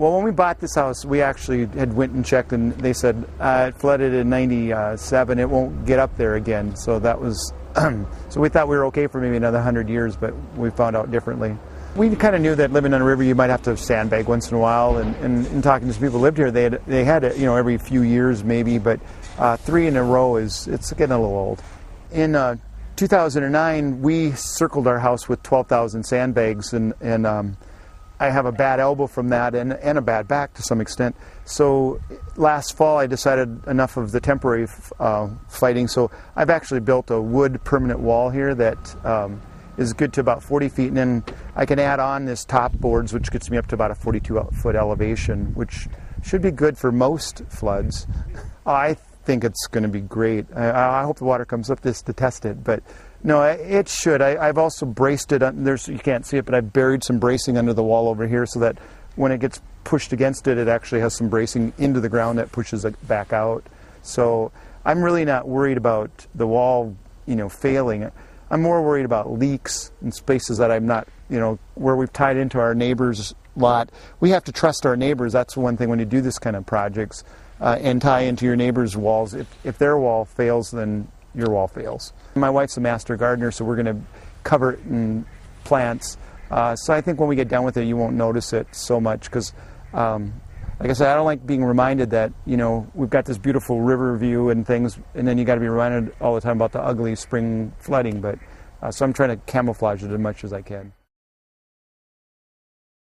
Well, when we bought this house, we actually had went and checked, and they said it flooded in '97. It won't get up there again. So that was, so we thought we were okay for maybe another 100 years, but we found out differently. We kind of knew that living on a river, you might have to sandbag once in a while. And in talking to some people who lived here, they had it, every few years maybe, but 3 in a row it's getting a little old. In 2009, we circled our house with 12,000 sandbags, and I have a bad elbow from that and a bad back to some extent. So last fall I decided enough of the temporary fighting, so I've actually built a wood permanent wall here that is good to about 40 feet, and then I can add on this top boards, which gets me up to about a 42-foot elevation, which should be good for most floods. I think it's going to be great. I hope the water comes up this to test it, but no, it should. I've also braced it. You can't see it, but I've buried some bracing under the wall over here so that when it gets pushed against it, it actually has some bracing into the ground that pushes it back out. So I'm really not worried about the wall, failing. I'm more worried about leaks in spaces that I'm not, where we've tied into our neighbor's lot. We have to trust our neighbors. That's one thing when you do this kind of projects, and tie into your neighbor's walls. If their wall fails, then your wall fails. My wife's a master gardener, so we're going to cover it in plants. So I think when we get done with it, you won't notice it so much because, like I said, I don't like being reminded that, we've got this beautiful river view and things, and then you got to be reminded all the time about the ugly spring flooding. But so I'm trying to camouflage it as much as I can.